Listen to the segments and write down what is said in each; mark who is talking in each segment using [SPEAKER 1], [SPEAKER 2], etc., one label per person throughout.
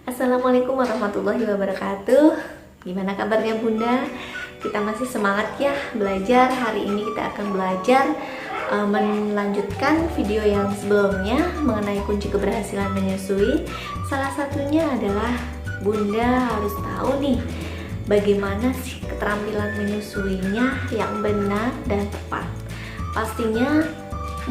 [SPEAKER 1] Assalamualaikum warahmatullahi wabarakatuh. Gimana kabarnya Bunda? Kita masih semangat ya belajar. Hari ini kita akan belajar melanjutkan video yang sebelumnya mengenai kunci keberhasilan menyusui. Salah satunya adalah Bunda harus tahu nih bagaimana sih keterampilan menyusuinya yang benar dan tepat. Pastinya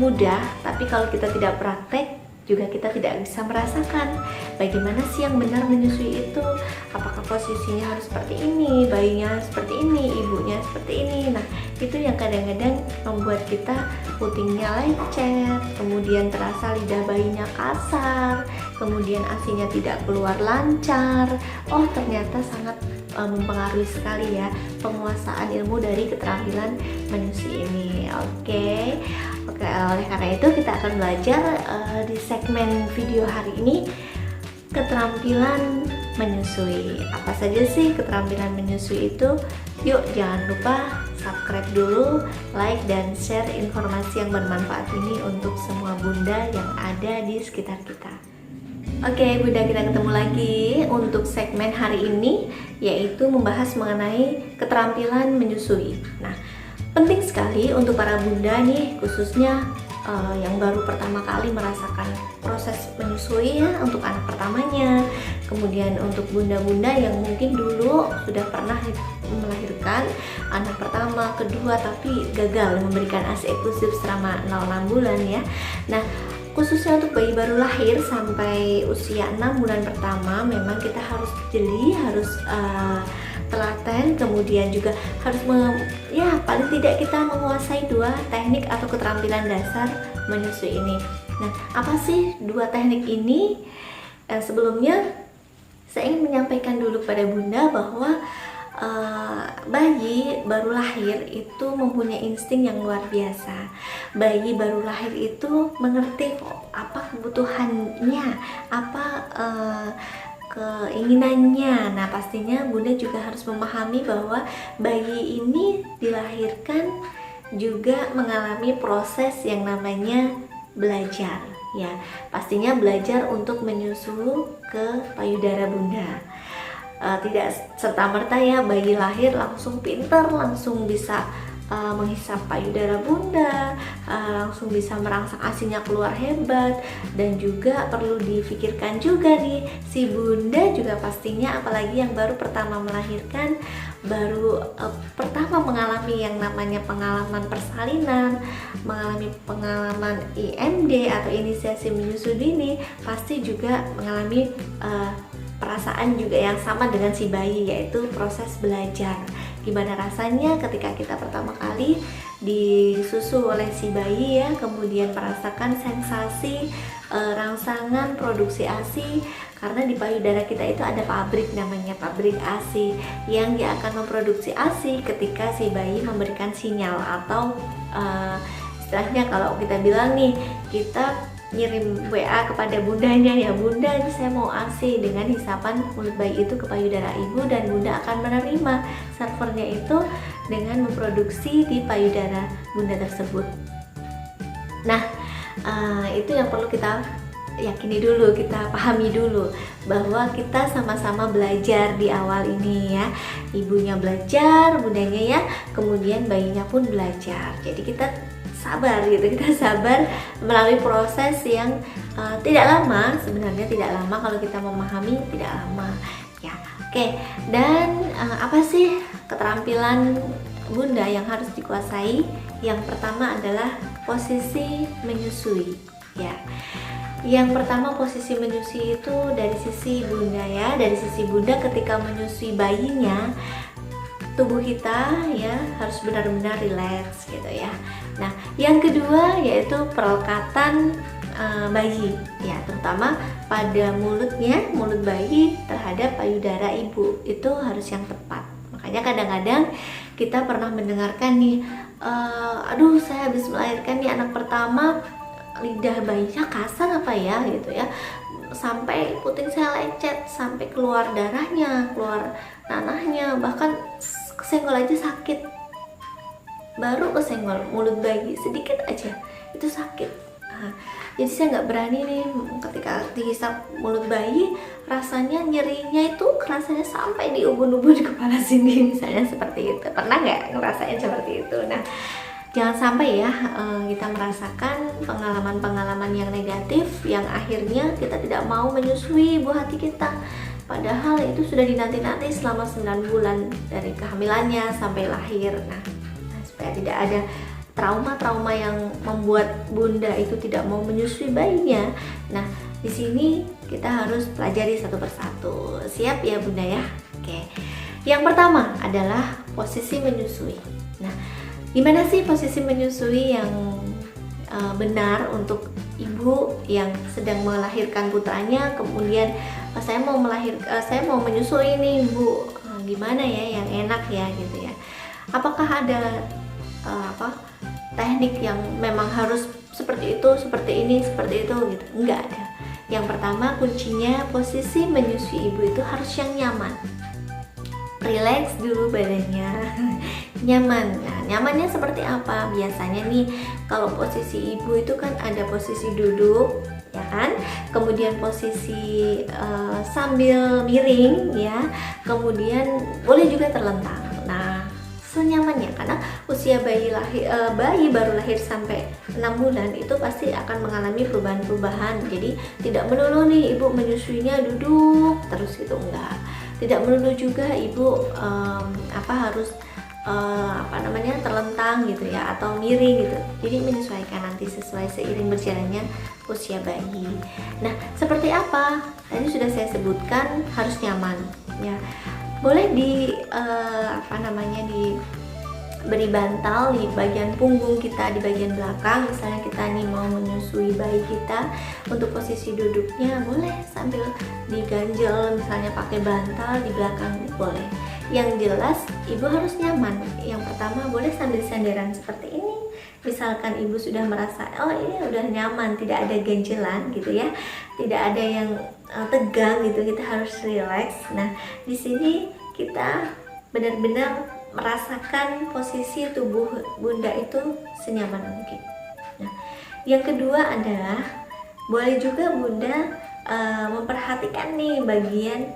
[SPEAKER 1] mudah, tapi kalau kita tidak praktek juga kita tidak bisa merasakan bagaimana sih yang benar menyusui itu. Apakah posisinya harus seperti ini, bayinya seperti ini, ibunya seperti ini. Nah, itu yang kadang-kadang membuat kita putingnya lecet, kemudian terasa lidah bayinya kasar, kemudian ASI-nya tidak keluar lancar. Oh, ternyata sangat mempengaruhi sekali ya penguasaan ilmu dari keterampilan menyusui ini. Oke, oleh karena itu kita akan belajar di segmen video hari ini keterampilan menyusui. Apa saja sih keterampilan menyusui itu? Yuk, jangan lupa subscribe dulu, like dan share informasi yang bermanfaat ini untuk semua bunda yang ada di sekitar kita. Oke Bunda, kita ketemu lagi untuk segmen hari ini, yaitu membahas mengenai keterampilan menyusui. Nah, penting sekali untuk para bunda nih, khususnya yang baru pertama kali merasakan proses menyusui ya, untuk anak pertamanya. Kemudian untuk bunda-bunda yang mungkin dulu sudah pernah melahirkan anak pertama, kedua, tapi gagal memberikan ASI eksklusif selama 0,6 bulan ya. Nah, khususnya untuk bayi baru lahir sampai usia 6 bulan pertama, memang kita harus jeli, harus telaten, kemudian juga harus paling tidak kita menguasai dua teknik atau keterampilan dasar menyusui ini. Nah, apa sih dua teknik ini? Sebelumnya saya ingin menyampaikan dulu kepada bunda bahwa bayi baru lahir itu mempunyai insting yang luar biasa. Bayi baru lahir itu mengerti apa kebutuhannya, apa keinginannya. Nah, pastinya bunda juga harus memahami bahwa bayi ini dilahirkan juga mengalami proses yang namanya belajar ya. Pastinya belajar untuk menyusu ke payudara bunda. Tidak serta-merta ya bayi lahir langsung pinter, langsung bisa menghisap payudara bunda, langsung bisa merangsang ASI-nya keluar hebat. Dan juga perlu difikirkan juga nih, si bunda juga pastinya, apalagi yang baru pertama melahirkan, baru pertama mengalami yang namanya pengalaman persalinan, mengalami pengalaman IMD atau inisiasi menyusui dini, pasti juga mengalami perasaan juga yang sama dengan si bayi, yaitu proses belajar. Gimana rasanya ketika kita pertama kali disusu oleh si bayi ya, kemudian merasakan sensasi rangsangan produksi ASI, karena di payudara kita itu ada pabrik namanya pabrik ASI yang dia akan memproduksi ASI ketika si bayi memberikan sinyal atau istilahnya kalau kita bilang nih, kita ngirim WA kepada bundanya ya, bunda ini saya mau ASI, dengan hisapan mulut bayi itu ke payudara ibu, dan bunda akan menerima servernya itu dengan memproduksi di payudara bunda tersebut. Nah, itu yang perlu kita yakini dulu, kita pahami dulu bahwa kita sama-sama belajar di awal ini ya. Ibunya belajar, bundanya ya, kemudian bayinya pun belajar. Jadi kita sabar gitu, kita sabar melalui proses yang tidak lama, sebenarnya tidak lama kalau kita memahami, tidak lama ya. Oke, dan apa sih keterampilan bunda yang harus dikuasai? Yang pertama adalah posisi menyusui ya. Yang pertama, posisi menyusui itu dari sisi bunda ya, dari sisi bunda ketika menyusui bayinya, tubuh kita ya harus benar-benar rileks gitu ya. Nah, yang kedua yaitu perlekatan bayi ya, terutama pada mulutnya, mulut bayi terhadap payudara ibu, itu harus yang tepat. Makanya kadang-kadang kita pernah mendengarkan nih, aduh saya habis melahirkan nih anak pertama, lidah bayinya kasar apa ya gitu ya, sampai puting saya lecet, sampai keluar darahnya, keluar nanahnya, bahkan kesenggol aja sakit. Baru kesenggol mulut bayi sedikit aja itu sakit. Nah, jadi saya nggak berani nih ketika dihisap mulut bayi rasanya nyerinya itu rasanya sampai di ubun-ubun kepala sini misalnya seperti itu. Pernah nggak ngerasain seperti itu? Nah, jangan sampai ya kita merasakan pengalaman-pengalaman yang negatif yang akhirnya kita tidak mau menyusui buah hati kita. Padahal itu sudah dinanti-nanti selama 9 bulan dari kehamilannya sampai lahir. Nah, supaya tidak ada trauma-trauma yang membuat bunda itu tidak mau menyusui bayinya. Nah, di sini kita harus pelajari satu persatu. Siap ya bunda ya? Oke. Yang pertama adalah posisi menyusui. Nah, gimana sih posisi menyusui yang benar untuk ibu yang sedang melahirkan putranya, kemudian saya mau menyusui nih bu, gimana ya yang enak ya gitu ya? Apakah ada teknik yang memang harus seperti itu, seperti ini, seperti itu gitu? Enggak ada. Yang pertama kuncinya posisi menyusui ibu itu harus yang nyaman. Relax dulu badannya. Nyaman. Nah, nyamannya seperti apa? Biasanya nih kalau posisi ibu itu kan ada posisi duduk, ya kan? Kemudian posisi sambil miring ya. Kemudian boleh juga terlentang. Nah, senyamannya karena usia bayi baru lahir sampai 6 bulan itu pasti akan mengalami perubahan-perubahan. Jadi tidak melulu nih ibu menyusuinya duduk terus gitu, enggak. Tidak melulu juga ibu harus terlentang gitu ya atau miring gitu. Jadi menyesuaikan nanti sesuai seiring berjalannya usia bayi. Nah, seperti apa? Tadi sudah saya sebutkan harus nyaman ya. Boleh diberi bantal di bagian punggung kita, di bagian belakang. Misalnya kita nih mau menyusui bayi kita, untuk posisi duduknya boleh sambil diganjel, misalnya pakai bantal di belakang boleh. Yang jelas ibu harus nyaman. Yang pertama boleh sambil sandaran seperti ini. Misalkan ibu sudah merasa ini udah nyaman, tidak ada ganjelan gitu ya, tidak ada yang tegang gitu, kita harus relax. Nah, di sini kita benar-benar merasakan posisi tubuh bunda itu senyaman mungkin. Nah, yang kedua adalah boleh juga bunda memperhatikan nih bagian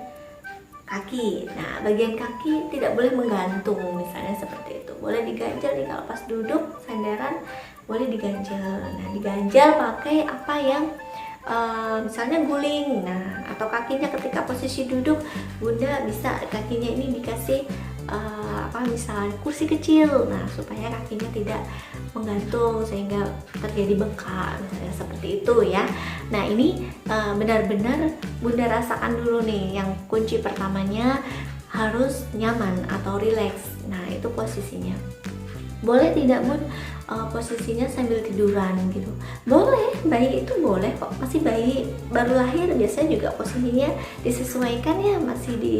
[SPEAKER 1] kaki. Nah, bagian kaki tidak boleh menggantung, misalnya seperti itu. Boleh diganjal nih kalau pas duduk sandaran, boleh diganjal. Nah, diganjal pakai apa yang misalnya guling. Nah, atau kakinya ketika posisi duduk, bunda bisa kakinya ini dikasih misalnya kursi kecil, nah supaya kakinya tidak menggantung sehingga terjadi bengkak misalnya seperti itu ya. Nah, ini benar-benar bunda rasakan dulu nih, yang kunci pertamanya harus nyaman atau relax. Nah, itu posisinya. Boleh tidak bun posisinya sambil tiduran gitu? Boleh, bayi itu boleh kok. Masih bayi baru lahir biasanya juga posisinya disesuaikan ya, masih di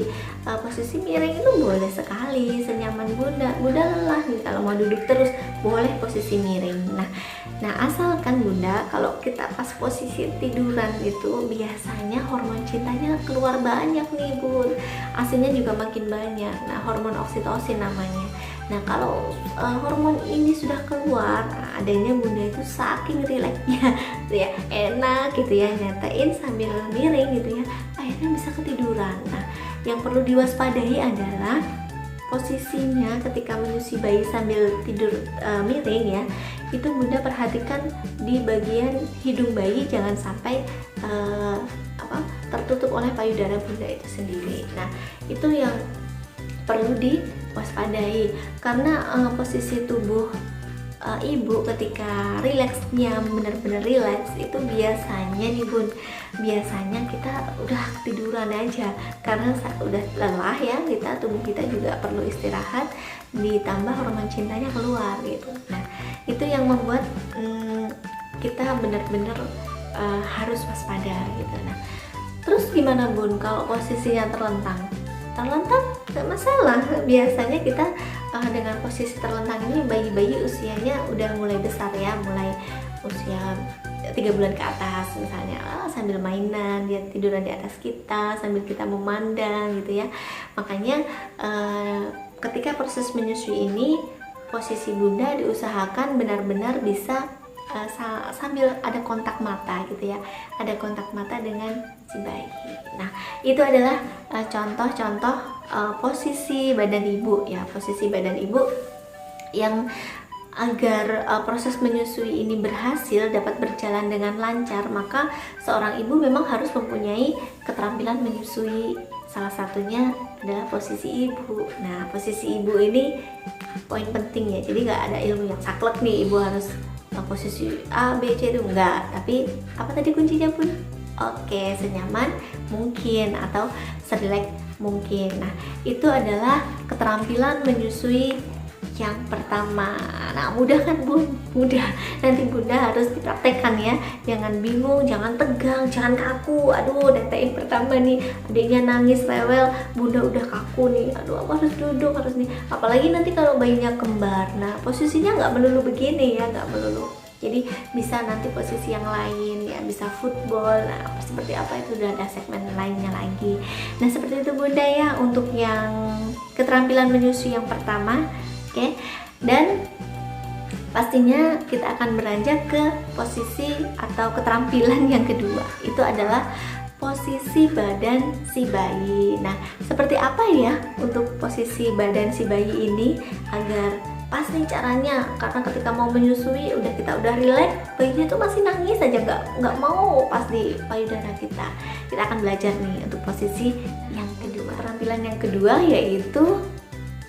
[SPEAKER 1] posisi miring itu boleh sekali, senyaman bunda. Bunda lelah nih kalau mau duduk terus, boleh posisi miring. Nah asalkan bunda kalau kita pas posisi tiduran itu biasanya hormon cintanya keluar banyak nih bun, asinya juga makin banyak. Nah, hormon oksitosin namanya. Nah, kalau hormon ini sudah keluar, adanya bunda itu saking rileksnya gitu ya, enak gitu ya, nyatain sambil miring gitu ya, akhirnya bisa ketiduran. Nah, yang perlu diwaspadai adalah posisinya ketika menyusui bayi sambil tidur miring ya, itu bunda perhatikan di bagian hidung bayi jangan sampai tertutup oleh payudara bunda itu sendiri. Nah, itu yang perlu diwaspadai karena posisi tubuh ibu ketika rileksnya benar-benar rileks itu biasanya nih bun, biasanya kita udah ketiduran aja karena udah lelah ya, tubuh kita juga perlu istirahat, ditambah hormon cintanya keluar gitu. Nah, itu yang membuat kita benar-benar harus waspada gitu. Nah, terus gimana bun kalau posisinya terlentang? Terlentang gak masalah, biasanya kita dengan posisi terlentang ini bayi-bayi usianya udah mulai besar ya, mulai usia 3 bulan ke atas misalnya, sambil mainan dia tiduran di atas kita sambil kita memandang gitu ya. Makanya ketika proses menyusui ini posisi bunda diusahakan benar-benar bisa sambil ada kontak mata gitu ya, ada kontak mata dengan si bayi. Nah, itu adalah contoh-contoh posisi badan ibu ya, posisi badan ibu yang agar proses menyusui ini berhasil, dapat berjalan dengan lancar, maka seorang ibu memang harus mempunyai keterampilan menyusui. Salah satunya adalah posisi ibu. Nah, posisi ibu ini poin penting ya, jadi nggak ada ilmu yang saklek nih ibu harus posisi A, B, C itu enggak, tapi apa tadi kuncinya Bun? Oke, senyaman mungkin atau serileks mungkin. Nah, itu adalah keterampilan menyusui yang pertama. Nah, mudah kan Bun? Mudah. Nanti Bunda harus dipraktekkan ya. Jangan bingung, jangan tegang, jangan kaku. Aduh, DTI pertama nih, adiknya nangis rewel, Bunda udah kaku nih. Aduh, aku harus duduk, harus nih. Apalagi nanti kalau bayinya kembar. Nah, posisinya nggak melulu begini ya, nggak melulu. Jadi bisa nanti posisi yang lain ya, bisa football. Nah, seperti apa itu udah ada segmen lainnya lagi. Nah, seperti itu Bunda ya untuk yang keterampilan menyusui yang pertama. Oke, dan pastinya kita akan beranjak ke posisi atau keterampilan yang kedua. Itu adalah posisi badan si bayi. Nah, seperti apa ya untuk posisi badan si bayi ini agar pas nih caranya? Karena ketika mau menyusui kita udah rileks, bayinya tuh masih nangis aja, nggak mau pas di payudara kita. Kita akan belajar nih untuk posisi yang kedua. Keterampilan yang kedua yaitu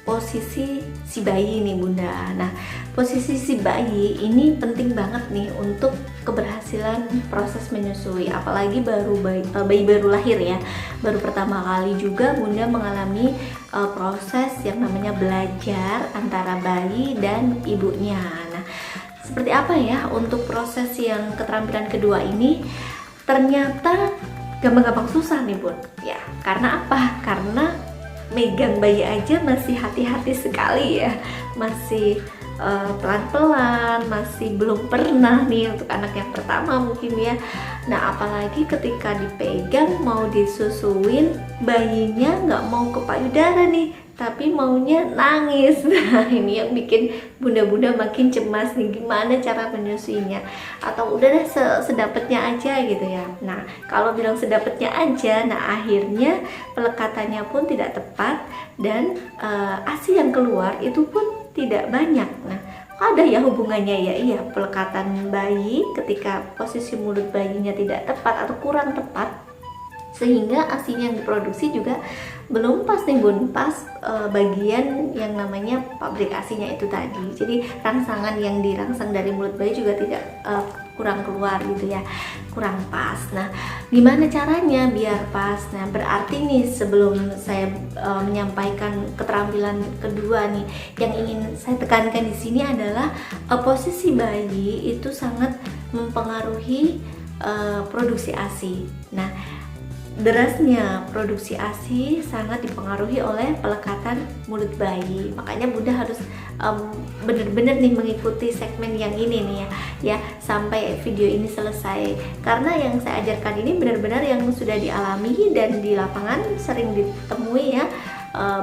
[SPEAKER 1] posisi si bayi nih Bunda. Nah, posisi si bayi ini penting banget nih untuk keberhasilan proses menyusui. Apalagi bayi baru lahir ya, baru pertama kali juga Bunda mengalami proses yang namanya belajar antara bayi dan ibunya. Nah, seperti apa ya untuk proses yang keterampilan kedua ini? Ternyata gampang-gampang susah nih Bun. Ya, karena apa? Karena megang bayi aja masih hati-hati sekali ya, masih pelan-pelan, masih belum pernah nih untuk anak yang pertama mungkin ya. Nah, apalagi ketika dipegang mau disusuin, bayinya nggak mau ke payudara nih, tapi maunya nangis. Nah, ini yang bikin bunda-bunda makin cemas nih, gimana cara menyusuinya. Atau udah deh sedapatnya aja gitu ya. Nah, kalau bilang sedapatnya aja, nah akhirnya pelekatannya pun tidak tepat dan ASI yang keluar itu pun tidak banyak. Nah, ada ya hubungannya ya, iya, pelekatan bayi ketika posisi mulut bayinya tidak tepat atau kurang tepat, sehingga ASINya yang diproduksi juga belum pas nih Bun, pas bagian yang namanya pabrik ASINya itu tadi. Jadi rangsangan yang dirangsang dari mulut bayi juga tidak kurang keluar gitu ya, kurang pas. Nah, gimana caranya biar pas? Nah, berarti nih sebelum saya menyampaikan keterampilan kedua nih, yang ingin saya tekankan di sini adalah posisi bayi itu sangat mempengaruhi produksi ASI. Nah, derasnya produksi ASI sangat dipengaruhi oleh pelekatan mulut bayi. Makanya Bunda harus benar-benar nih mengikuti segmen yang ini nih ya sampai video ini selesai. Karena yang saya ajarkan ini benar-benar yang sudah dialami dan di lapangan sering ditemui ya.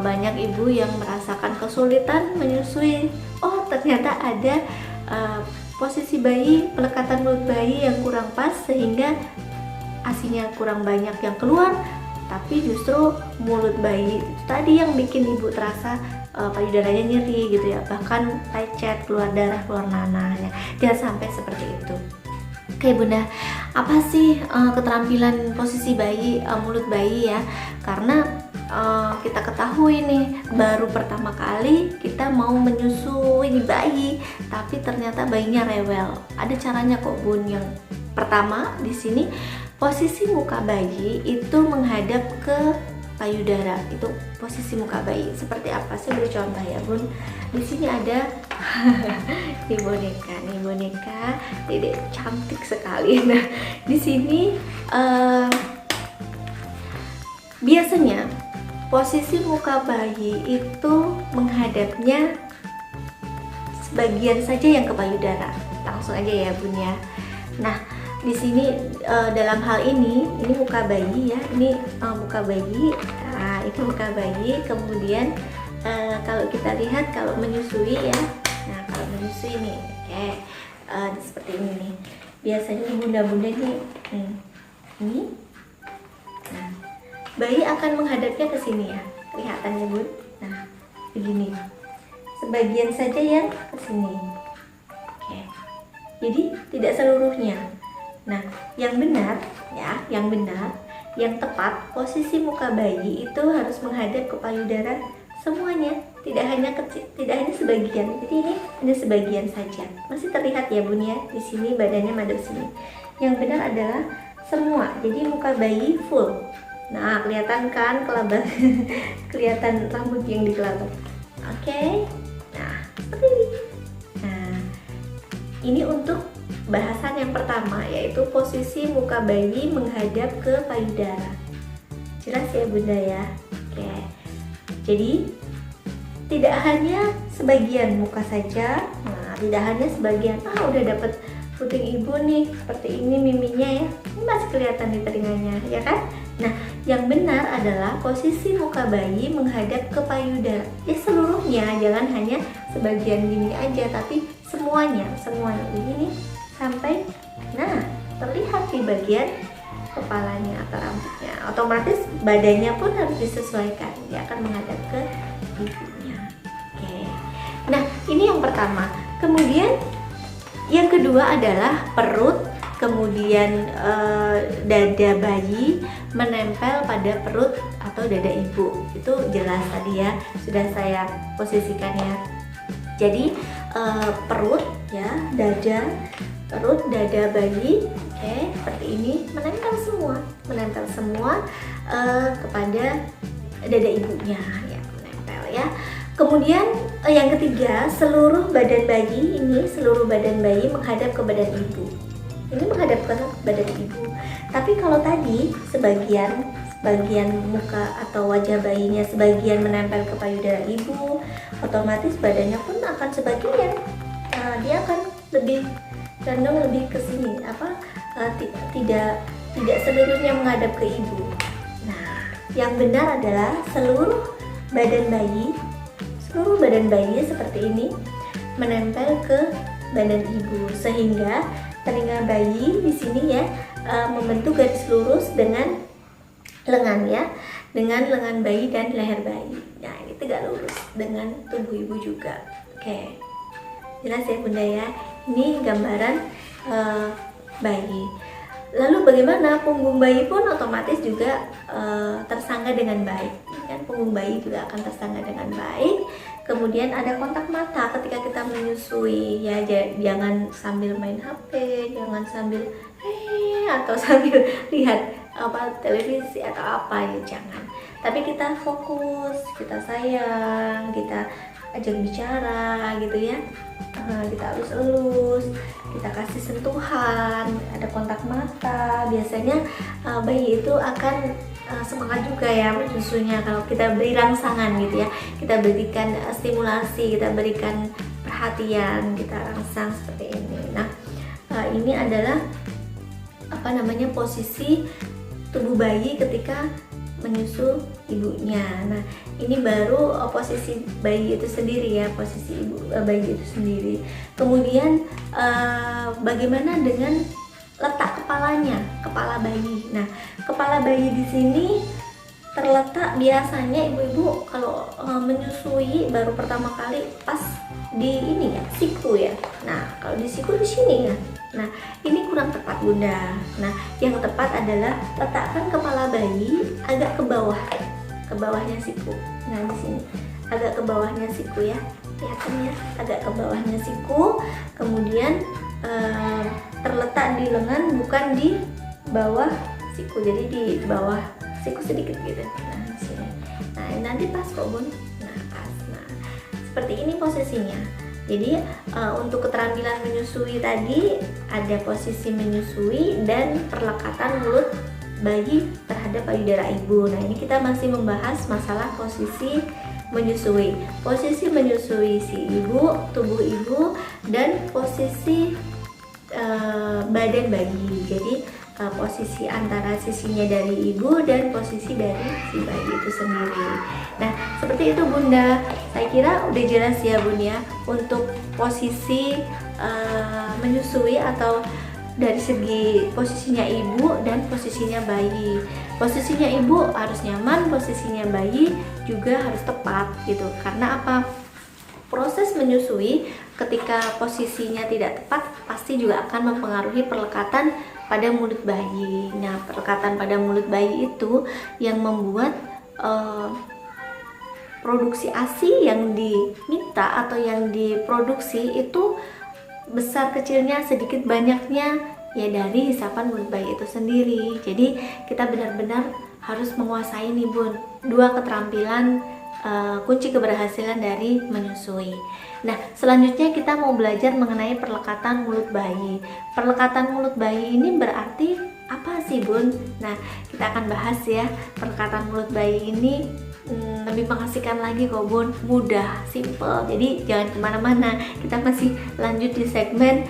[SPEAKER 1] Banyak ibu yang merasakan kesulitan menyusui. Oh, ternyata ada posisi bayi, pelekatan mulut bayi yang kurang pas sehingga ASINya kurang banyak yang keluar, tapi justru mulut bayi itu tadi yang bikin ibu terasa payudaranya nyeri gitu ya, bahkan lecet, keluar darah, keluar nanah ya. Jangan sampai seperti itu. Oke Bunda, apa sih keterampilan posisi bayi, mulut bayi ya? Karena kita ketahui nih, baru pertama kali kita mau menyusui bayi, tapi ternyata bayinya rewel. Ada caranya kok Bun. Yang pertama di sini, posisi muka bayi itu menghadap ke payudara. Itu posisi muka bayi. Seperti apa? Saya beri contoh ya Bun. Di sini ada nih boneka, Dedek cantik sekali. Nah, di sini biasanya posisi muka bayi itu menghadapnya sebagian saja yang ke payudara. Langsung aja ya Bun ya. Nah, di sini dalam hal ini muka bayi ya, ini muka bayi. Nah, itu muka bayi. Kemudian kalau kita lihat kalau menyusui ya, nah kalau menyusui nih, seperti ini nih. Biasanya bunda-bunda nih, ini. Nah, bayi akan menghadapnya ke sini ya, kelihatan ya Bun. Nah, begini. Sebagian saja yang ke sini. Oke. Jadi tidak seluruhnya. Nah, yang benar ya, yang tepat posisi muka bayi itu harus menghadap ke payudara semuanya, tidak hanya sebagian. Jadi ini hanya sebagian saja. Masih terlihat ya Bun ya, di sini badannya madep sini. Yang benar adalah semua. Jadi muka bayi full. Nah, kelihatan kan kelabang kelihatan rambut yang dikelabang. Oke. Nah, seperti ini. Nah, ini untuk bahasan yang pertama, yaitu posisi muka bayi menghadap ke payudara. Jelas ya Bunda ya? Oke. Jadi tidak hanya sebagian muka saja. Nah, tidak hanya sebagian. Udah dapat puting ibu nih, seperti ini miminya ya. Ini masih kelihatan di telinganya, ya kan? Nah, yang benar adalah posisi muka bayi menghadap ke payudara. Ya seluruhnya, jangan hanya sebagian gini aja, tapi semuanya begini sampai terlihat di bagian kepalanya atau rambutnya. Otomatis badannya pun harus disesuaikan, dia akan menghadap ke ibunya. Oke. Nah, ini yang pertama. Kemudian yang kedua adalah perut, kemudian dada bayi menempel pada perut atau dada ibu. Itu jelas tadi ya, sudah saya posisikan ya. Jadi perut ya, perut, dada bayi, seperti ini menempel semua kepada dada ibunya ya, menempel ya. Kemudian yang ketiga, seluruh badan bayi menghadap ke badan ibu. Ini menghadap ke badan ibu. Tapi kalau tadi sebagian muka atau wajah bayinya sebagian menempel ke payudara ibu, otomatis badannya pun akan sebagian. Dia akan lebih condong lebih ke sini, tidak seluruhnya menghadap ke ibu. Nah, yang benar adalah seluruh badan bayi seperti ini menempel ke badan ibu, sehingga telinga bayi di sini ya membentuk garis lurus dengan lengan ya, dengan lengan bayi dan leher bayi. Nah, ini tegak lurus dengan tubuh ibu juga. Oke, jelas ya Bunda ya. Ini gambaran bayi. Lalu bagaimana punggung bayi pun otomatis juga tersangga dengan baik. Kan punggung bayi juga akan tersangga dengan baik. Kemudian ada kontak mata ketika kita menyusui ya, jangan sambil main HP, jangan sambil atau sambil lihat televisi atau apa ya, jangan. Tapi kita fokus, kita sayang, kita ajak bicara gitu ya. Kita elus-elus, kita kasih sentuhan, ada kontak mata. Biasanya bayi itu akan semangat juga ya menyusunya kalau kita beri rangsangan gitu ya, kita berikan stimulasi, kita berikan perhatian, kita rangsang seperti ini. Nah, ini adalah posisi tubuh bayi ketika menyusu ibunya. Nah, ini baru posisi bayi itu sendiri ya, posisi bayi itu sendiri. Kemudian bagaimana dengan letak kepalanya, kepala bayi. Nah, kepala bayi di sini terletak biasanya ibu-ibu kalau menyusui baru pertama kali pas di ini ya, siku ya. Nah, kalau di siku di sini ya. Nah, ini kurang tepat Bunda. Nah, yang tepat adalah letakkan kepala bayi agak ke bawah, ke bawahnya siku. Nah, di sini agak ke bawahnya siku ya, kelihatannya agak ke bawahnya siku. Kemudian terletak di lengan, bukan di bawah siku, jadi di bawah siku sedikit gitu. Nah, di sini. Nah, nanti pas kok Bun. Nah, pas. Nah, seperti ini posisinya. Jadi untuk keterampilan menyusui tadi ada posisi menyusui dan perlekatan mulut bayi terhadap payudara ibu. Nah, ini kita masih membahas masalah posisi menyusui. Posisi menyusui si ibu, tubuh ibu, dan posisi badan bayi. Jadi posisi antara sisinya dari ibu dan posisi dari si bayi itu sendiri. Nah, seperti itu Bunda. Saya kira udah jelas ya Bun ya untuk posisi menyusui atau dari segi posisinya ibu dan posisinya bayi. posisinya ibu harus nyaman, posisinya bayi juga harus tepat gitu. Karena apa? Proses menyusui ketika posisinya tidak tepat pasti juga akan mempengaruhi perlekatan pada mulut bayi. Nah, perlekatan pada mulut bayi itu yang membuat produksi ASI yang diminta atau yang diproduksi itu besar kecilnya, sedikit banyaknya ya dari hisapan mulut bayi itu sendiri. Jadi kita benar-benar harus menguasai nih Bun, dua keterampilan kunci keberhasilan dari menyusui. Nah, selanjutnya kita mau belajar mengenai perlekatan mulut bayi. Perlekatan mulut bayi ini berarti apa sih Bun? Nah, kita akan bahas ya. Perlekatan mulut bayi ini lebih mengasihkan lagi kok Bun, mudah, simple. Jadi jangan kemana-mana, kita masih lanjut di segmen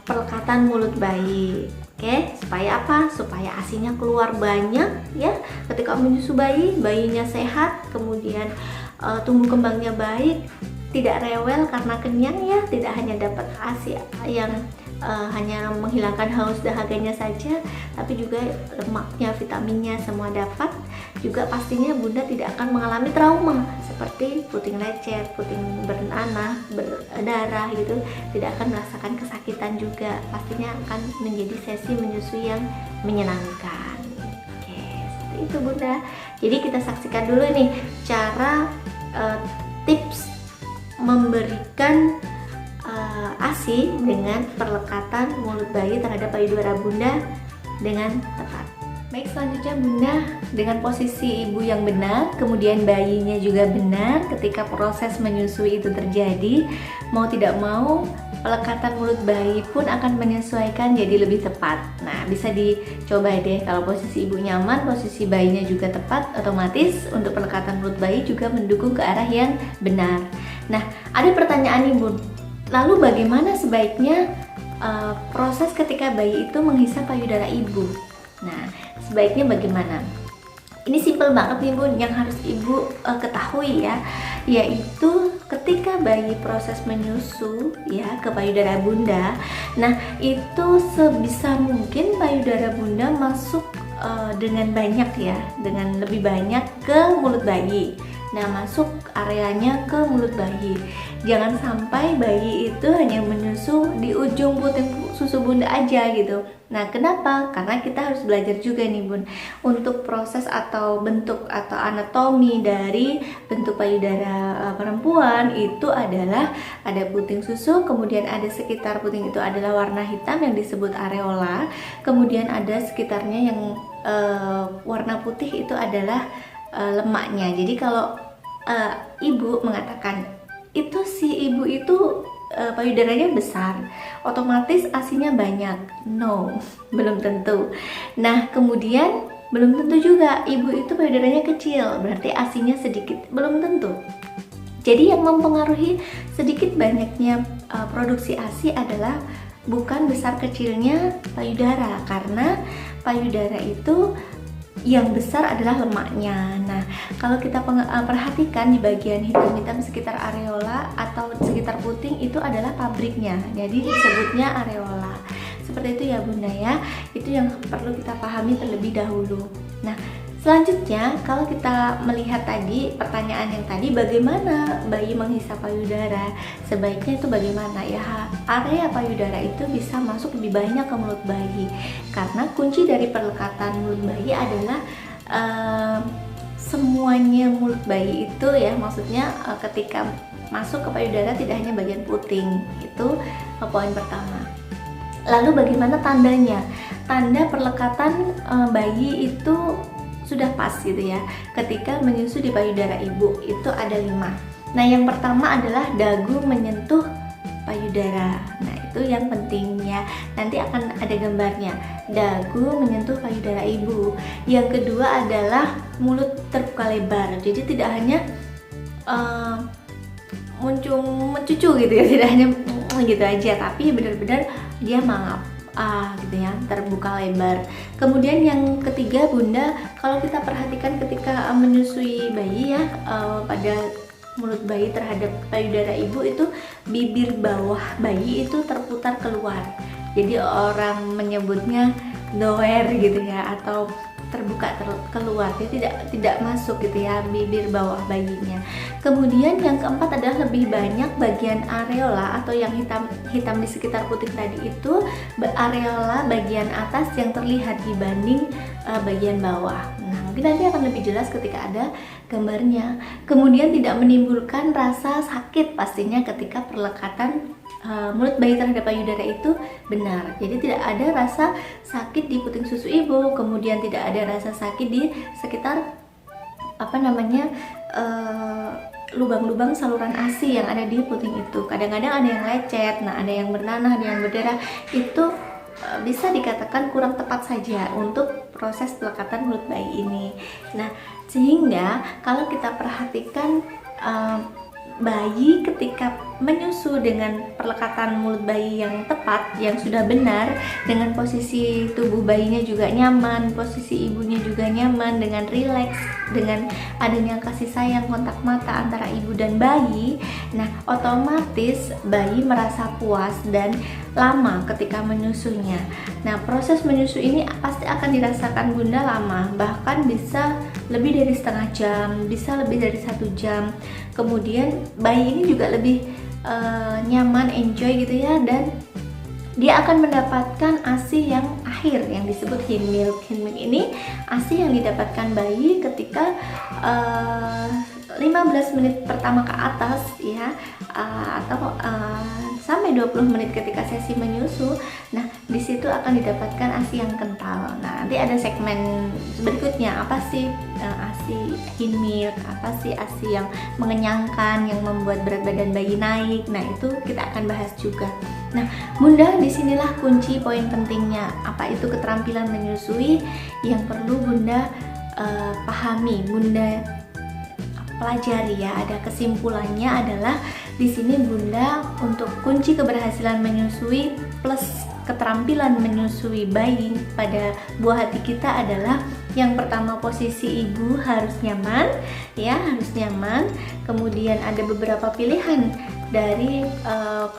[SPEAKER 1] perlekatan mulut bayi. Oke, supaya apa? Supaya ASINya keluar banyak ya. Ketika menyusu bayi, bayinya sehat, kemudian tumbuh kembangnya baik, tidak rewel karena kenyang ya, tidak hanya dapat ASI yang hanya menghilangkan haus dahaganya saja, tapi juga lemaknya, vitaminnya semua dapat. Juga pastinya Bunda tidak akan mengalami trauma seperti puting lecet, puting bernanah, berdarah gitu, tidak akan merasakan kesakitan juga. Pastinya akan menjadi sesi menyusui yang menyenangkan. Oke, seperti itu Bunda. Jadi kita saksikan dulu nih cara tips memberikan ASI dengan perlekatan mulut bayi terhadap payudara Bunda dengan tepat. Baik, selanjutnya Bunda dengan posisi ibu yang benar, kemudian bayinya juga benar ketika proses menyusui itu terjadi, mau tidak mau pelekatan mulut bayi pun akan menyesuaikan jadi lebih tepat. Nah, bisa dicoba deh, kalau posisi ibu nyaman, posisi bayinya juga tepat, otomatis untuk pelekatan mulut bayi juga mendukung ke arah yang benar. Nah, ada pertanyaan nih Bun, lalu bagaimana sebaiknya proses ketika bayi itu menghisap payudara ibu? Nah, sebaiknya bagaimana? Ini simpel banget nih Bun, yang harus ibu ketahui ya, yaitu ketika bayi proses menyusu ya ke payudara Bunda, nah itu sebisa mungkin payudara Bunda masuk dengan banyak ya, dengan lebih banyak ke mulut bayi. Nah, masuk areanya ke mulut bayi. Jangan sampai bayi itu hanya menyusu di ujung puting susu Bunda aja gitu. Nah, kenapa? Karena kita harus belajar juga nih Bun, untuk proses atau bentuk atau anatomi dari bentuk payudara perempuan itu adalah ada puting susu, kemudian ada sekitar puting itu adalah warna hitam yang disebut areola, kemudian ada sekitarnya yang warna putih itu adalah lemaknya. Jadi kalau ibu mengatakan itu si ibu itu payudaranya besar, otomatis ASINya banyak. No, belum tentu. Nah, kemudian belum tentu juga ibu itu payudaranya kecil, berarti ASINya sedikit, belum tentu. Jadi yang mempengaruhi sedikit banyaknya produksi ASI adalah bukan besar kecilnya payudara, karena payudara itu yang besar adalah lemaknya. Nah, kalau kita perhatikan di bagian hitam-hitam sekitar areola atau sekitar puting itu adalah pabriknya, jadi disebutnya areola. Seperti itu ya Bunda ya, itu yang perlu kita pahami terlebih dahulu. Nah, selanjutnya kalau kita melihat tadi pertanyaan yang tadi, bagaimana bayi menghisap payudara, sebaiknya itu bagaimana ya, area payudara itu bisa masuk lebih banyak ke mulut bayi, karena kunci dari perlekatan mulut bayi adalah semuanya mulut bayi itu ya, maksudnya ketika masuk ke payudara tidak hanya bagian puting. Itu poin pertama. Lalu bagaimana tandanya? Tanda perlekatan bayi itu sudah pas gitu ya, ketika menyusu di payudara ibu itu ada 5. Nah, yang pertama adalah dagu menyentuh payudara. Nah, itu yang penting ya, nanti akan ada gambarnya, dagu menyentuh payudara ibu. Yang kedua adalah mulut terbuka lebar, jadi tidak hanya mencucu gitu ya, tidak hanya gitu aja, tapi benar-benar dia mangap gitu ya, terbuka lebar. Kemudian yang ketiga Bunda, kalau kita perhatikan ketika menyusui bayi ya, pada mulut bayi terhadap payudara ibu itu bibir bawah bayi itu terputar keluar, jadi orang menyebutnya doer gitu ya, atau terbuka keluar, dia tidak masuk gitu ya bibir bawah bayinya. Kemudian yang keempat adalah lebih banyak bagian areola atau yang hitam di sekitar putih tadi itu, areola bagian atas yang terlihat dibanding bagian bawah. Nah, mungkin nanti akan lebih jelas ketika ada gambarnya. Kemudian tidak menimbulkan rasa sakit pastinya ketika perlekatan mulut bayi terhadap payudara itu benar. Jadi tidak ada rasa sakit di puting susu ibu, kemudian tidak ada rasa sakit di sekitar lubang-lubang saluran ASI yang ada di puting itu. Kadang-kadang ada yang lecet, nah ada yang bernanah, ada yang berdarah. Itu bisa dikatakan kurang tepat saja untuk proses pelekatan mulut bayi ini. Nah, sehingga kalau kita perhatikan bayi ketika menyusu dengan perlekatan mulut bayi yang tepat, yang sudah benar, dengan posisi tubuh bayinya juga nyaman, posisi ibunya juga nyaman, dengan rileks, dengan adanya kasih sayang, kontak mata antara ibu dan bayi, nah otomatis bayi merasa puas dan lama ketika menyusunya. Nah, proses menyusu ini pasti akan dirasakan bunda lama, bahkan bisa lebih dari setengah jam, bisa lebih dari 1 jam. Kemudian bayi ini juga lebih nyaman, enjoy gitu ya, dan dia akan mendapatkan ASI yang akhir yang disebut hind milk. Hind milk ini ASI yang didapatkan bayi ketika 15 menit pertama ke atas ya, atau sampai 20 menit ketika sesi menyusu. Nah, di situ akan didapatkan ASI yang kental. Nah, nanti ada segmen berikutnya, apa sih ASI hind milk, apa sih ASI yang mengenyangkan, yang membuat berat badan bayi naik. Nah, itu kita akan bahas juga. Nah, bunda, disinilah kunci poin pentingnya. Apa itu keterampilan menyusui yang perlu bunda pahami, bunda pelajari ya. Ada kesimpulannya adalah di sini bunda, untuk kunci keberhasilan menyusui plus keterampilan menyusui bayi pada buah hati kita adalah yang pertama, posisi ibu harus nyaman ya, harus nyaman. Kemudian ada beberapa pilihan dari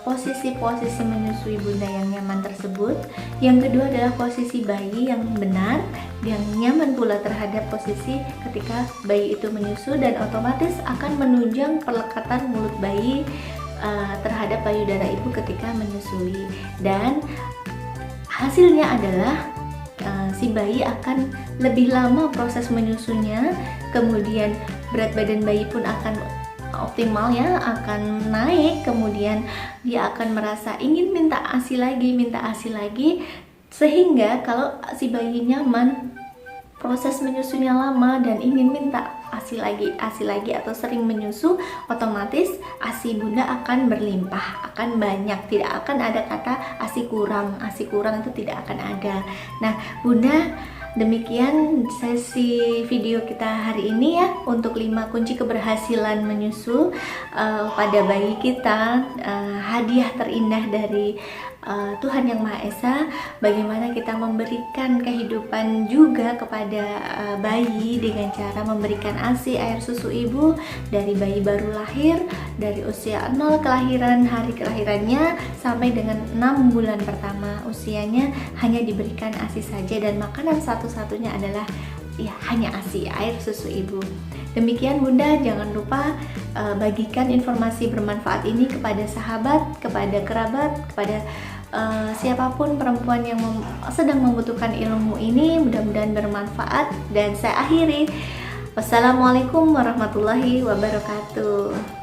[SPEAKER 1] posisi-posisi menyusui bunda yang nyaman tersebut. Yang kedua adalah posisi bayi yang benar, yang nyaman pula terhadap posisi ketika bayi itu menyusu, dan otomatis akan menunjang perlekatan mulut bayi terhadap payudara ibu ketika menyusui. Dan hasilnya adalah si bayi akan lebih lama proses menyusunya, kemudian berat badan bayi pun akan optimal ya, akan naik, kemudian dia akan merasa ingin minta ASI lagi, sehingga kalau si bayi nyaman, proses menyusunya lama dan ingin minta ASI lagi atau sering menyusu, otomatis ASI bunda akan berlimpah, akan banyak, tidak akan ada kata ASI kurang itu tidak akan ada. Nah bunda, demikian sesi video kita hari ini ya, untuk 5 kunci keberhasilan menyusu pada bayi kita, hadiah terindah dari Tuhan Yang Maha Esa, bagaimana kita memberikan kehidupan juga kepada bayi dengan cara memberikan ASI, air susu ibu, dari bayi baru lahir, dari usia 0 kelahiran, hari kelahirannya, sampai dengan 6 bulan pertama usianya, hanya diberikan ASI saja, dan makanan satu-satunya adalah ya hanya ASI, air susu ibu. Demikian bunda, jangan lupa bagikan informasi bermanfaat ini kepada sahabat, kepada kerabat, kepada siapapun perempuan yang sedang membutuhkan ilmu ini. Mudah-mudahan bermanfaat, dan saya akhiri. Wassalamualaikum warahmatullahi wabarakatuh.